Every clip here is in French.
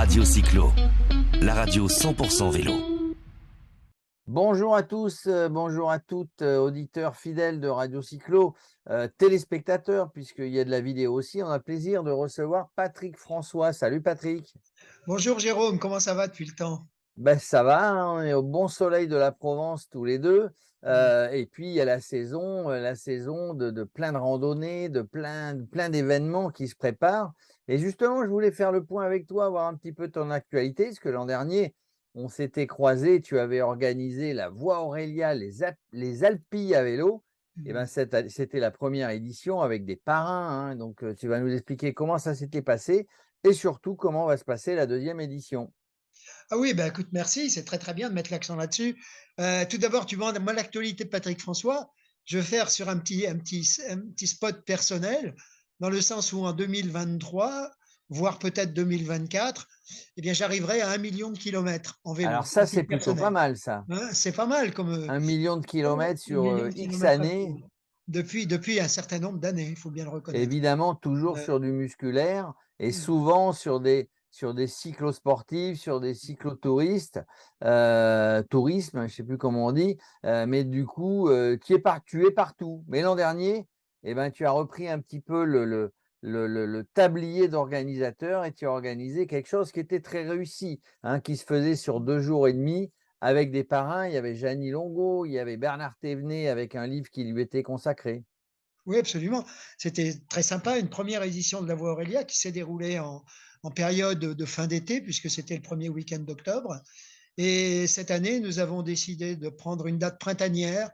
Radio Cyclo, la radio 100% vélo. Bonjour à tous, bonjour à toutes, auditeurs fidèles de Radio Cyclo, téléspectateurs, puisqu'il y a de la vidéo aussi. On a le plaisir de recevoir Patrick François. Salut Patrick. Bonjour Jérôme, comment ça va depuis le temps? Ben, ça va, hein, on est au bon soleil de la Provence tous les deux. Et puis il y a la saison de plein de randonnées, de plein d'événements qui se préparent. Et justement, je voulais faire le point avec toi, voir un petit peu ton actualité, parce que l'an dernier, on s'était croisés, tu avais organisé la Voie Aurélia, les Alpilles à vélo. Et ben, c'était la première édition avec des parrains, hein. Donc tu vas nous expliquer comment ça s'était passé et surtout comment va se passer la deuxième édition. Ah oui, bah écoute, merci, c'est très très bien de mettre l'accent là-dessus. Tout d'abord, tu demandes moi l'actualité de Patrick François. Je vais faire sur un petit spot personnel, dans le sens où en 2023, voire peut-être 2024, eh bien, j'arriverai à 1 million de kilomètres en vélo, Alors ça, à c'est titre plutôt pas personnel. mal ça. Hein, c'est pas mal comme 1 million de kilomètres 1 sur million de X kilomètres à années, vélo. Depuis un certain nombre d'années, il faut bien le reconnaître. évidemment toujours Euh, sur du musculaire et souvent sur des cyclosportifs, sur des cyclotouristes, tourisme, je ne sais plus comment on dit, mais du coup, tu es partout. Mais l'an dernier, eh ben, tu as repris un petit peu le tablier d'organisateur et tu as organisé quelque chose qui était très réussi, hein, qui se faisait sur 2 jours et demi avec des parrains. Il y avait Jeannie Longo, il y avait Bernard Thévenet avec un livre qui lui était consacré. Oui, absolument. C'était très sympa, une première édition de la Voie Aurélia qui s'est déroulée en période de fin d'été, puisque c'était le premier week-end d'octobre. Et cette année, nous avons décidé de prendre une date printanière.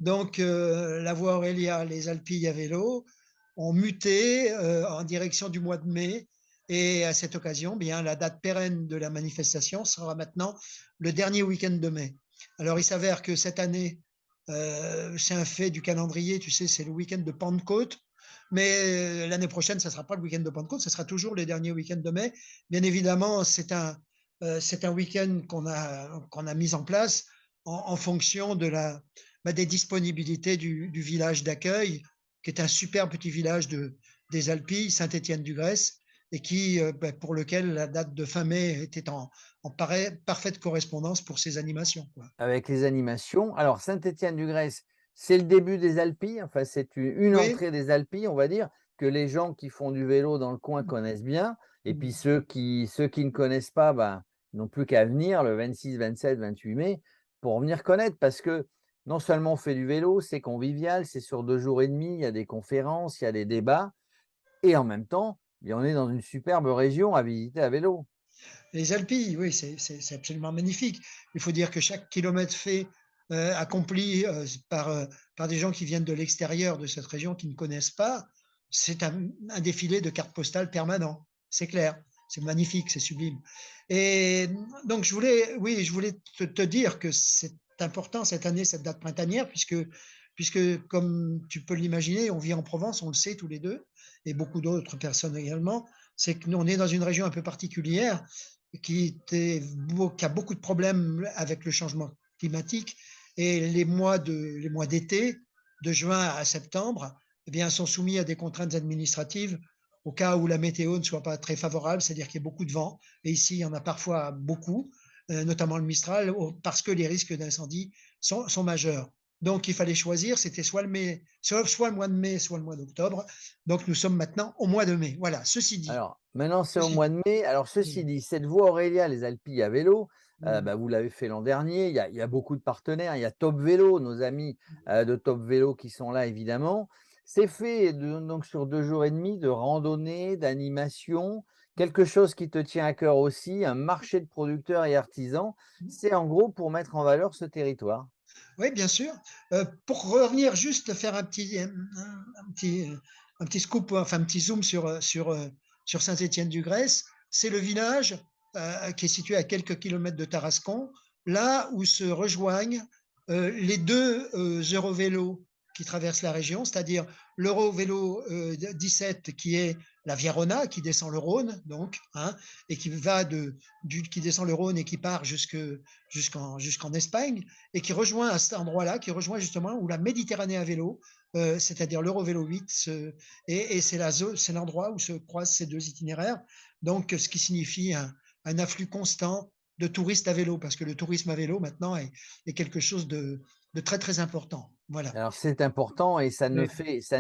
Donc, la Voie Aurélia, les Alpilles à vélo, ont muté en direction du mois de mai. Et à cette occasion, bien, la date pérenne de la manifestation sera maintenant le dernier week-end de mai. Alors, il s'avère que cette année, c'est un fait du calendrier, tu sais, c'est le week-end de Pentecôte. Mais l'année prochaine, ça ne sera pas le week-end de Pentecôte, ça sera toujours les derniers week-ends de mai. Bien évidemment, c'est un week-end qu'on a mis en place en fonction des disponibilités du village d'accueil, qui est un super petit village des Alpilles, Saint-Étienne-du-Grèce, et pour lequel la date de fin mai était en parfaite correspondance pour ces animations, quoi. Avec les animations. Alors, Saint-Étienne-du-Grèce, c'est le début des Alpilles, enfin, c'est une Oui. entrée des Alpilles, on va dire, que les gens qui font du vélo dans le coin connaissent bien. Et puis, ceux qui ne connaissent pas, ben, n'ont plus qu'à venir le 26, 27, 28 mai pour venir connaître, parce que non seulement on fait du vélo, c'est convivial, c'est sur 2 jours et demi, il y a des conférences, il y a des débats, et en même temps, on est dans une superbe région à visiter à vélo. Les Alpilles, oui, c'est absolument magnifique. Il faut dire que chaque kilomètre fait, accompli par des gens qui viennent de l'extérieur de cette région, qui ne connaissent pas, c'est un défilé de cartes postales permanent. C'est clair, c'est magnifique, c'est sublime. Et donc, je voulais te dire que c'est important cette année, cette date printanière, puisque comme tu peux l'imaginer, on vit en Provence, on le sait tous les deux, et beaucoup d'autres personnes également, c'est que nous, on est dans une région un peu particulière qui a beaucoup de problèmes avec le changement climatique. Et les mois d'été, de juin à septembre, eh bien, sont soumis à des contraintes administratives au cas où la météo ne soit pas très favorable, c'est-à-dire qu'il y a beaucoup de vent. Et ici, il y en a parfois beaucoup, notamment le Mistral, parce que les risques d'incendie sont majeurs. Donc, il fallait choisir, c'était soit le mois de mai, soit le mois d'octobre. Donc, nous sommes maintenant au mois de mai. Voilà, ceci dit. Alors, maintenant, c'est au Ceci mois de mai. Alors, ceci dit. dit, cette voie Aurélia, les Alpilles à vélo, Mm. bah, vous l'avez fait l'an dernier. Il y a beaucoup de partenaires. Il y a Top Vélo, nos amis de Top Vélo qui sont là, évidemment. C'est fait donc sur 2 jours et demi de randonnée, d'animation, quelque chose qui te tient à cœur aussi, un marché de producteurs et artisans. C'est en gros pour mettre en valeur ce territoire. Oui, bien sûr. Pour revenir juste faire un petit scoop, enfin un petit zoom sur Saint-Étienne-du-Grèce, c'est le village qui est situé à quelques kilomètres de Tarascon, là où se rejoignent les deux Eurovélos qui traversent la région, c'est-à-dire l'Eurovélo 17 qui est la Vierona, qui descend le Rhône, donc, hein, et qui descend le Rhône et qui part jusqu'en Espagne, et qui rejoint à cet endroit-là, qui rejoint justement où la Méditerranée à vélo, c'est-à-dire l'Eurovélo 8, et c'est l'endroit où se croisent ces deux itinéraires, donc ce qui signifie un afflux constant de touristes à vélo, parce que le tourisme à vélo maintenant est quelque chose de très, très important. Voilà. Alors c'est important et Oui, ça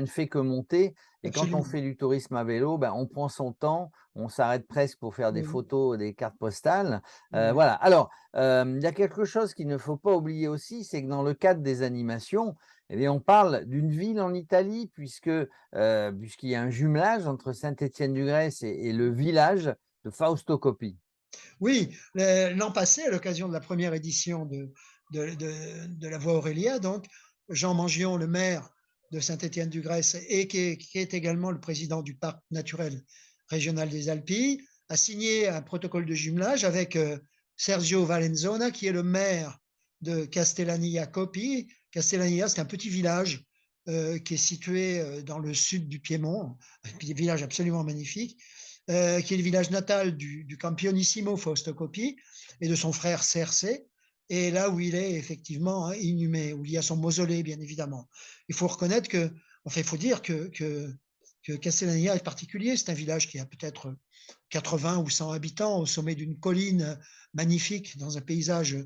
ne fait que monter et quand on absolument. fait du tourisme à vélo, ben, on prend son temps, on s'arrête presque pour faire des Oui, photos, des cartes postales, oui. voilà. Alors, il y a quelque chose qu'il ne faut pas oublier aussi, c'est que dans le cadre des animations, eh bien, on parle d'une ville en Italie puisqu'il y a un jumelage entre Saint-Étienne-du-Grèce et le village de Fausto Coppi. Oui, l'an passé, à l'occasion de la première édition de la Voie Aurélia, donc, Jean Mangion, le maire de Saint-Étienne-du-Grèce et qui est également le président du parc naturel régional des Alpilles, a signé un protocole de jumelage avec Sergio Valenzona, qui est le maire de Castellania Copi. Castellania, c'est un petit village qui est situé dans le sud du Piémont, un village absolument magnifique, qui est le village natal du campionissimo Fausto Coppi et de son frère Cerce, et là où il est effectivement inhumé, où il y a son mausolée, bien évidemment. Il faut reconnaître que, enfin, il faut dire que Castellania est particulier. C'est un village qui a peut-être 80 ou 100 habitants au sommet d'une colline magnifique, dans un paysage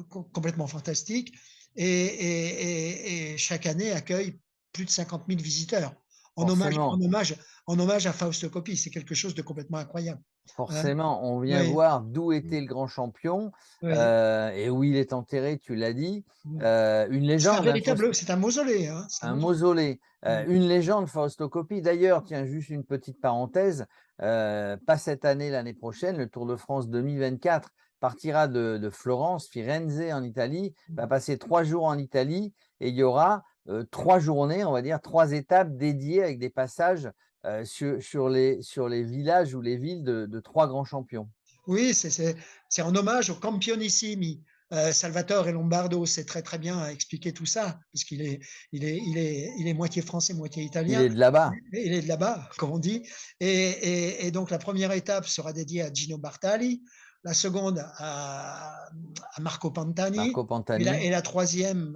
complètement fantastique, et chaque année accueille plus de 50 000 visiteurs en hommage, Forcément. en hommage à Fausto Coppi. C'est quelque chose de complètement incroyable. Hein. Forcément, on vient Oui, voir d'où était le grand champion, oui. et où il est enterré, tu l'as dit. Une légende, hein, C'est un mausolée. Hein, c'est un un mausolée. mausolée, Mm. une légende Fausto Coppi. D'ailleurs, tiens, juste une petite parenthèse, pas cette année, l'année prochaine, le Tour de France 2024 partira de Florence, Firenze en Italie, va passer 3 jours en Italie et il y aura, 3 journées, on va dire 3 étapes dédiées avec des passages, sur les villages ou les villes de 3 grands champions. Oui, c'est en hommage aux Campionissimi. Salvatore Lombardo sait très très bien expliquer tout ça, parce il est moitié français, moitié Il italien. est de là-bas, Il est de là-bas, comme on dit. Et donc la première étape sera dédiée à Gino Bartali, la seconde à Marco Pantani, Marco Pantani. et la troisième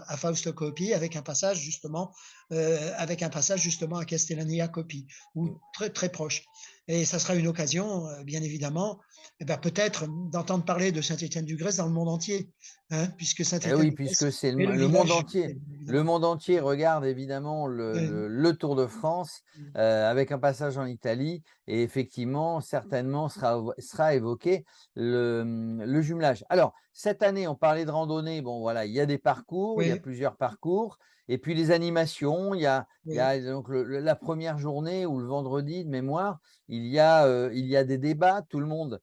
à Fausto Coppi, avec un passage justement à Castellani Coppi, ou très très proche. Et ça sera une occasion, bien évidemment, eh ben, peut-être d'entendre parler de Saint-Étienne-du-Grèce dans le monde entier, hein, puisque Et oui, Saint-Étienne-du-Grèce puisque c'est est le le monde village, entier. bien Le évidemment. monde entier regarde évidemment le Tour de France avec un passage en Italie et effectivement, certainement sera évoqué le jumelage. Alors, cette année, on parlait de randonnée. Bon, voilà, il y a des parcours, il y a Oui, plusieurs parcours. Et puis les animations, il y oui, a donc la première journée ou le vendredi de mémoire, il y a des débats. Tout le monde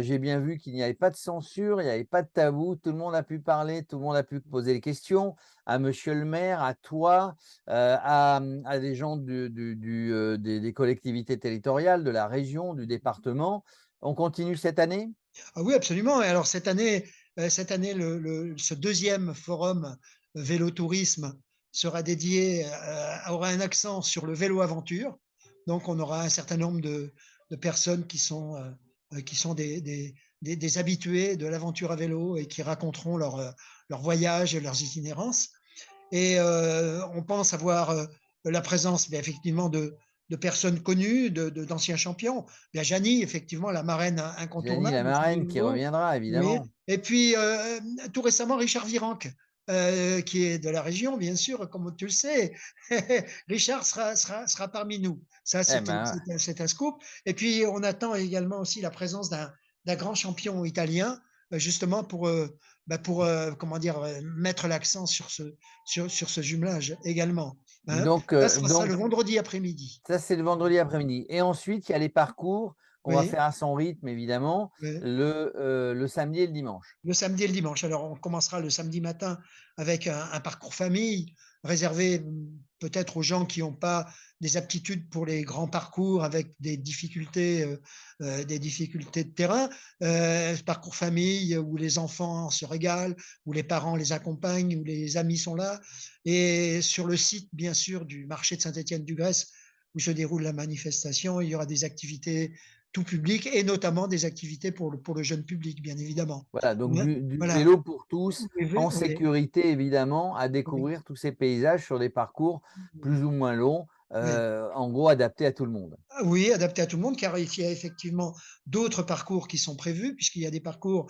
j'ai bien vu qu'il n'y avait pas de censure, il n'y avait pas de tabou, tout le monde a pu parler, tout le monde a pu poser des questions à monsieur le maire, à toi, à des gens des collectivités territoriales, de la région, du département. On continue cette année? ah oui, absolument. Et alors cette année ce deuxième forum vélo-tourisme sera dédié, aura un accent sur le vélo aventure. Donc on aura un certain nombre de personnes qui sont des habitués de l'aventure à vélo et qui raconteront leur voyage et leurs itinérances. Et on pense avoir la présence, bien, effectivement, de personnes connues, d'anciens champions. Bien, Janie, effectivement, la marraine Gianni incontournable la de ce marraine qui vélo. reviendra Oui. évidemment. Et puis, tout récemment, Richard Virenque, qui est de la région, bien sûr, comme tu le sais. Richard sera parmi nous. Ça, Eh ben, c'est un scoop. Et puis, on attend également aussi la présence d'un grand champion italien, justement pour comment dire, mettre l'accent sur ce jumelage également. Hein. Ça sera le donc vendredi après-midi. ça, c'est le vendredi après-midi et ensuite, il y a les parcours qu'on va Oui, faire à son rythme évidemment, oui. le samedi et le dimanche. Le samedi et le dimanche. Alors, on commencera le samedi matin avec un parcours famille réservé peut-être aux gens qui n'ont pas des aptitudes pour les grands parcours avec des difficultés de terrain. Parcours famille où les enfants se régalent, où les parents les accompagnent, où les amis sont là. Et sur le site, bien sûr, du marché de Saint-Étienne-du-Grèce, où se déroule la manifestation, il y aura des activités tout public et notamment des activités pour le jeune public, bien évidemment. Voilà, donc Ouais, du voilà. vélo pour tous, Oui, en oui, sécurité évidemment, à oui, découvrir tous ces paysages sur des parcours plus ou moins longs, Oui. en gros adapté à tout le monde. Ah oui, adapté à tout le monde, car il y a effectivement d'autres parcours qui sont prévus, puisqu'il y a des parcours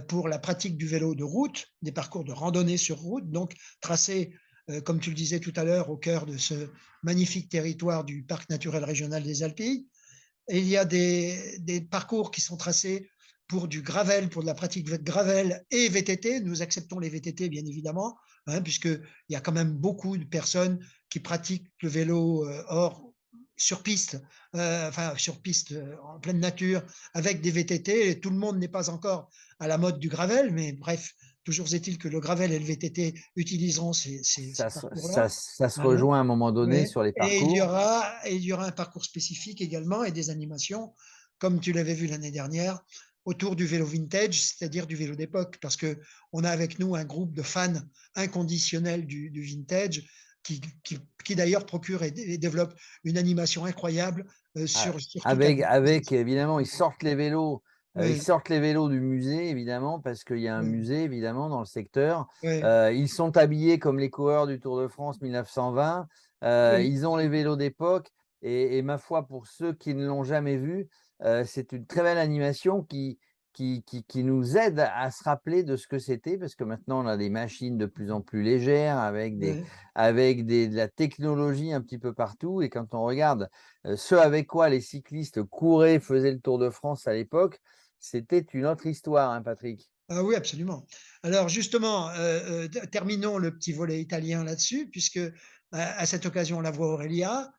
pour la pratique du vélo de route, des parcours de randonnée sur route, donc tracés, comme tu le disais tout à l'heure, au cœur de ce magnifique territoire du parc naturel régional des Alpilles. Et il y a des parcours qui sont tracés pour du gravel, pour de la pratique de gravel et VTT. Nous acceptons les VTT, bien évidemment, hein, puisqu'il y a quand même beaucoup de personnes qui pratiquent le vélo sur piste, enfin sur piste en pleine nature, avec des VTT. Et tout le monde n'est pas encore à la mode du gravel, mais bref, toujours est-il que le gravel et le VTT utiliseront ces parcours-là. Ça se Voilà. rejoint à un moment donné Oui, sur les et parcours. il y aura un parcours spécifique également et des animations, comme tu l'avais vu l'année dernière, autour du vélo vintage, c'est-à-dire du vélo d'époque, parce que on a avec nous un groupe de fans inconditionnels du vintage qui d'ailleurs procure et développe une animation incroyable Ah, sur toute la avec évidemment, ils Oui, sortent les vélos du musée évidemment, parce qu'il y a un oui, musée évidemment dans le secteur. oui, Ils sont habillés comme les coureurs du Tour de France 1920. oui, Ils ont les vélos d'époque et ma foi, pour ceux qui ne l'ont jamais vu, c'est une très belle animation qui nous aide à se rappeler de ce que c'était, parce que maintenant on a des machines de plus en plus légères oui. de la technologie un petit peu partout, et quand on regarde ce avec quoi les cyclistes couraient, faisaient le Tour de France à l'époque, c'était une autre histoire, hein, Patrick. Ah oui, absolument. Alors justement, terminons le petit volet italien là-dessus, puisque à cette occasion, la voie Aurelia,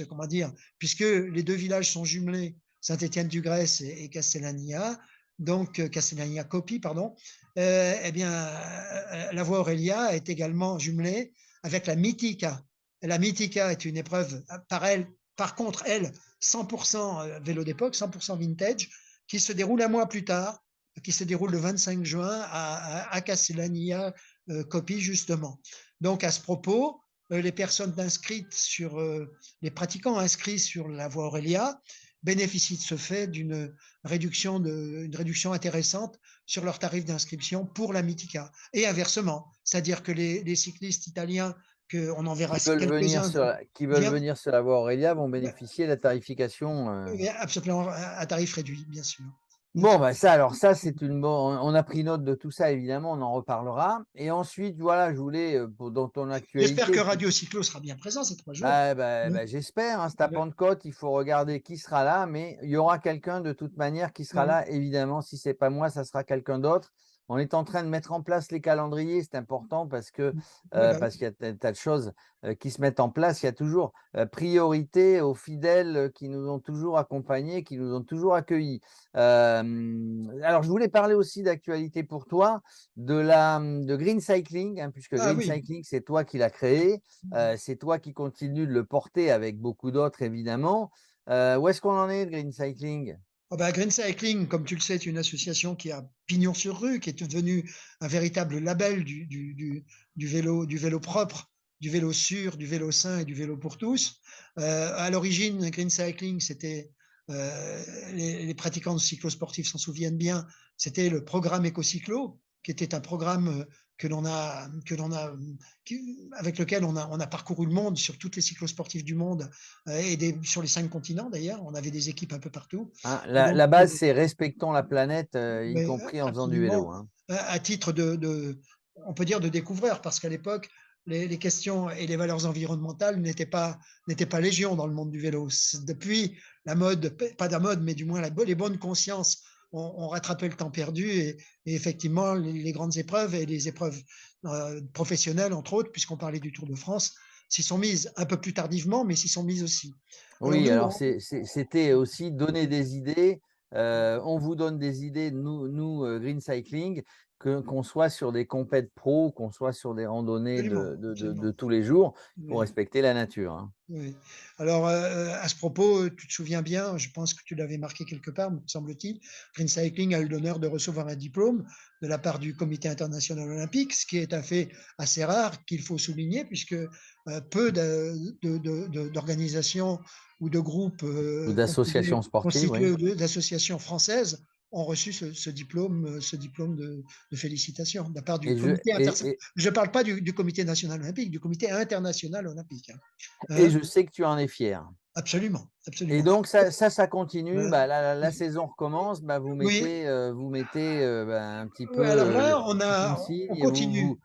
comment dire, puisque les deux villages sont jumelés, Saint-Étienne-du-Grèce et Castellania, donc Castellania Copi, pardon, la voie Aurelia est également jumelée avec la Mythica. Et la Mythica est une épreuve par contre, elle, 100% vélo d'époque, 100% vintage, qui se déroule un mois plus tard, qui se déroule le 25 juin à Castellania Copie, justement. Donc, à ce propos, les personnes inscrites les pratiquants inscrits sur la voie Aurelia bénéficient de ce fait d'une réduction intéressante sur leur tarif d'inscription pour la Mythica. Et inversement, c'est-à-dire que les cyclistes italiens, qu'on en verra quelques-uns, Qui veulent viennent venir sur la voie Aurélia vont bénéficier de la tarification. absolument à tarif réduit, bien sûr. Bon, bah ça, c'est une bonne. On a pris note de tout ça, évidemment, on en reparlera. Et ensuite, voilà, je voulais, dans ton J'espère que actualité, Radio Cyclo sera bien présent ces 3 jours. Hein. j'espère, hein, c'est à Pentecôte, il faut regarder qui sera là, mais il y aura quelqu'un de toute manière qui sera Ouais. là, évidemment. Si c'est pas moi, ça sera quelqu'un d'autre. On est en train de mettre en place les calendriers, c'est important Ouais, bah, parce qu'il y a tas de choses qui se mettent en place. Il y a toujours priorité aux fidèles qui nous ont toujours accompagnés, qui nous ont toujours accueillis. Alors, je voulais parler aussi d'actualité pour toi, de Green Cycling, hein, puisque ah Green oui. Cycling, c'est toi qui l'as créé. C'est toi qui continues de le porter avec beaucoup d'autres, évidemment. Où est-ce qu'on en est de Green Cycling? Ah bah, Green Cycling, comme tu le sais, est une association qui a pignon sur rue, qui est devenue un véritable label du vélo propre, du vélo sûr, du vélo sain et du vélo pour tous. À l'origine, Green Cycling, c'était les pratiquants de cyclosportifs s'en souviennent bien, c'était le programme EcoCyclo, qui était un programme avec lequel on a parcouru le monde sur toutes les cyclosportifs du monde sur les 5 continents d'ailleurs. On avait des équipes un peu partout. Hein, Et donc, la base, c'est respectons la planète, y mais compris en faisant du vélo, absolument, hein. à titre on peut dire de découvreur, parce qu'à l'époque, les questions et les valeurs environnementales n'étaient pas légion dans le monde du vélo. Depuis la mode, pas la mode, mais du moins les bonnes consciences ont rattrapé le temps perdu et effectivement, les grandes épreuves et les épreuves professionnelles, entre autres, puisqu'on parlait du Tour de France, s'y sont mises un peu plus tardivement, mais s'y sont mises aussi. Alors Oui, nous, alors c'était aussi donner des idées. On vous donne des idées, Green Cycling, qu'on soit sur des compètes pro, qu'on soit sur des randonnées absolument, de absolument. tous les jours, pour Oui. respecter la nature, hein. Oui. Alors, à ce propos, tu te souviens bien, je pense que tu l'avais marqué quelque part, me semble-t-il, Green Cycling a eu l'honneur de recevoir un diplôme de la part du Comité international olympique, ce qui est un fait assez rare qu'il faut souligner, puisque peu d'organisations ou de groupes Ou d'associations sportives, oui. constitués d'associations françaises ont reçu ce diplôme de félicitations de la part du Et comité et je ne parle pas du comité national olympique, du comité international olympique. et je sais que tu en es fier. Absolument, Et absolument. donc ça continue, Euh, bah, la saison recommence, bah, oui, vous mettez, bah, un petit peu, oui, alors les là, petits consignes on et continue.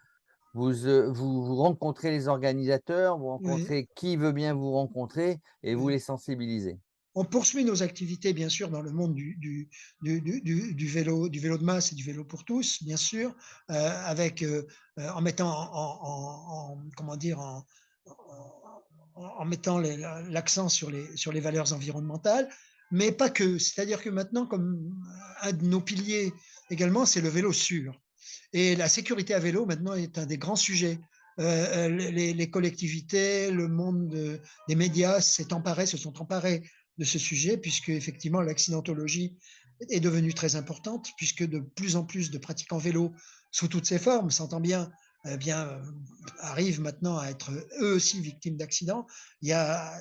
vous rencontrez les organisateurs, vous Oui. rencontrez qui veut bien vous rencontrer et vous Oui. les sensibilisez. On poursuit nos activités, bien sûr, dans le monde du vélo, de masse et du vélo pour tous, bien sûr, en mettant comment dire, en mettant l'accent sur les valeurs environnementales, mais pas que. C'est-à-dire que maintenant, comme un de nos piliers également, c'est le vélo sûr. Et la sécurité à vélo, maintenant, est un des grands sujets. Les collectivités, le monde des médias se sont emparés de ce sujet, puisque effectivement l'accidentologie est devenue très importante, puisque de plus en plus de pratiquants vélo sous toutes ses formes, s'entend bien, arrivent maintenant à être eux aussi victimes d'accidents. Il y a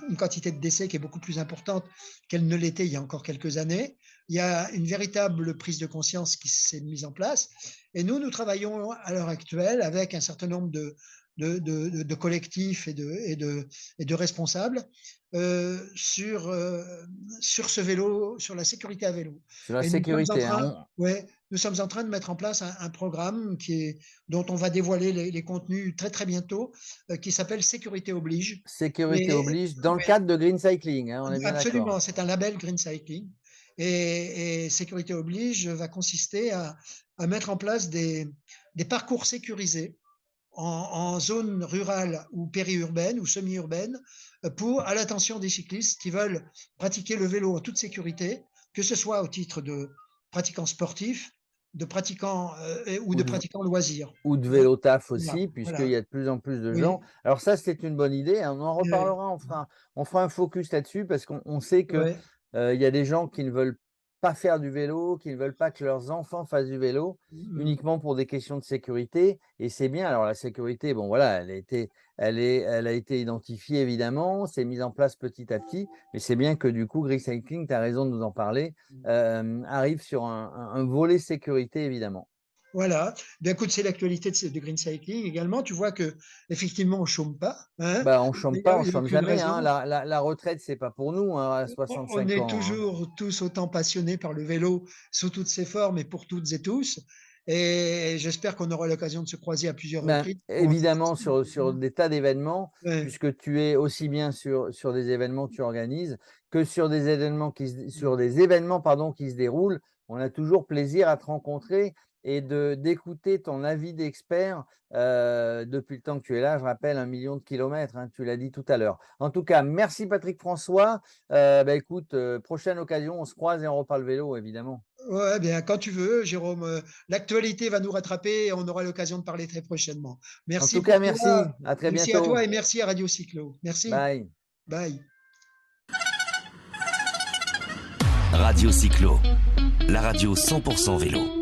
une quantité de décès qui est beaucoup plus importante qu'elle ne l'était il y a encore quelques années. Il y a une véritable prise de conscience qui s'est mise en place. Et nous travaillons à l'heure actuelle avec un certain nombre de collectifs et de responsables sur ce vélo, sur la sécurité à vélo. Sur la Et sécurité, hein, nous sommes en train de mettre en place un programme dont on va dévoiler les contenus très très bientôt, qui s'appelle Sécurité oblige. sécurité Et, oblige dans le ouais, cadre de Green Cycling, hein, on est bien d'accord. absolument, c'est un label Green Cycling. Et Sécurité oblige va consister à mettre en place des parcours sécurisés en zone rurale ou périurbaine ou semi-urbaine à l'attention des cyclistes qui veulent pratiquer le vélo en toute sécurité, que ce soit au titre de pratiquants sportifs, de pratiquants ou Ou de de, pratiquants loisirs. ou de Hein. vélo taf Voilà, aussi, puisqu'il voilà. y a de plus en plus de gens. Oui, Alors ça, c'est une bonne idée, hein, on en oui, reparlera, on fera un focus là-dessus parce qu'on sait que oui. il y a des gens qui ne veulent pas faire du vélo, qui ne veulent pas que leurs enfants fassent du vélo, uniquement pour des questions de sécurité. Et c'est bien. Alors la sécurité, bon voilà, elle a été identifiée évidemment, c'est mise en place petit à petit, mais c'est bien que du coup, Green Cycling, tu as raison de nous en parler, arrive sur un volet sécurité évidemment. Voilà. Bien, écoute, c'est l'actualité de Green Cycling également. Tu vois que effectivement, on chôme pas. Hein. Bah, on chôme Il pas, on n'y a chôme aucune jamais, hein. raison. La retraite, c'est pas pour nous, hein, à On 65 est ans, hein. toujours tous autant passionnés par le vélo sous toutes ses formes et pour toutes et tous. Et j'espère qu'on aura l'occasion de se croiser à plusieurs Ben, reprises. évidemment, sur des tas d'événements, Ouais. puisque tu es aussi bien sur des événements que tu organises que sur des événements sur des événements, pardon, qui se déroulent. On a toujours plaisir à te rencontrer et d'écouter ton avis d'expert depuis le temps que tu es là. Je rappelle 1 million de kilomètres, hein, tu l'as dit tout à l'heure. En tout cas, merci Patrick François. Bah, écoute, prochaine occasion, on se croise et on reparle vélo, évidemment. Ouais, bien, quand tu veux, Jérôme. L'actualité va nous rattraper et on aura l'occasion de parler très prochainement. En Merci tout cas, pour toi. merci. À très Merci à toi bientôt. et merci à Radio Cyclo. Merci. Bye. Bye. Radio Cyclo, la radio 100% vélo.